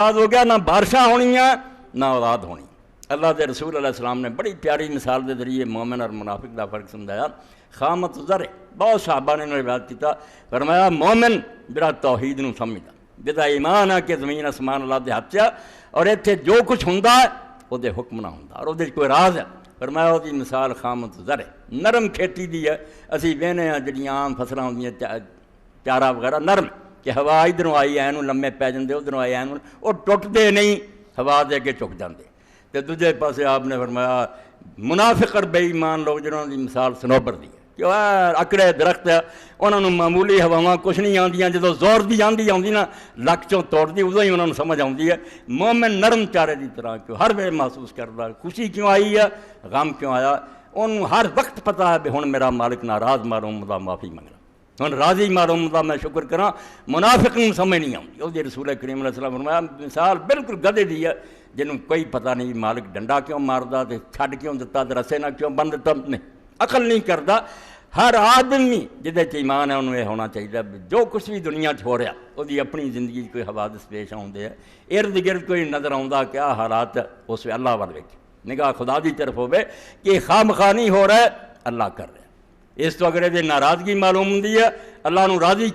ہو گیا، نہ بارشاں ہونیاں نہ اولاد ہونی۔ اللہ دے رسول علیہ السلام نے بڑی پیاری مثال دے ذریعے مومن اور منافق دا فرق سمجھایا۔ خامت زر بہت صحابہ نے روایت کیتا، فرمایا مومن جڑا توحید نو سمجھدا، جدا ایمان ہے کہ زمین اسمان اللہ دے ہاتھ چ اور ایتھے جو کچھ ہوندا ہے او دے حکم نہ ہوندا اور او دے کوئی راز ہے، فرمایا او دی مثال خامت زر ہے، نرم کھیتی دی ہے۔ اسی وہنے ہاں جڑیاں عام فصلاں ہوندیاں چارہ وغیرہ نرم، کہ ہوا ادھروں آئی اینوں لمے پی جاندے، ادھروں آئی اینوں، وہ ٹوٹدے نہیں، ہوا دے کے چک جاندے۔ تے دوجے پاسے آپ نے فرمایا منافق اور بے ایمان لوگ جنہوں دی مثال سنوبر دی ہے کہ وہ اکڑے درخت ہے، انہوں نے معمولی ہواواں کچھ نہیں آندیاں، جدوں زور دی آندی نا لک چوں توڑ دی، ادوں ہی انہوں نے سمجھ آندی ہے۔ مومن نرم چارے دی طرح کیوں ہر ویلے محسوس کردا، خوشی کیوں آئی ہے، غم کیوں آیا، انہوں ہر وقت پتہ ہے کہ ہن میرا مالک ناراض، معلوم دا معافی منگنا، ہن راضی معلوم دا میں شکر کراں۔ منافق نوں سمجھ نہیں آؤں، وہ رسول کریم علیہ السلام فرمایا مثال بالکل گدھے دی ہے جنہوں کوئی پتہ نہیں مالک ڈنڈا کیوں ماردا تے چھڈ کیوں دتا تے رسے نہ کیوں بن دتا، نہیں عقل نہیں کردا۔ ہر آدمی جدے چ ایمان ہے انہوں یہ ہونا چاہیے جو کچھ بھی دنیا ہو رہا وہ اپنی زندگی کوئی حوادث پیش آتے ہیں، ارد گرد کوئی نظر آتا کیا حالات اس وی اللہ وال ویکھ نگاہ خدا دی طرف ہوئے کہ خواہ مخواہ نہیں ہو رہا ہے، اللہ کر رہا ہے۔ اس تو اگر یہ ناراضگی معلوم ہوتی ہے اللہ نو راضی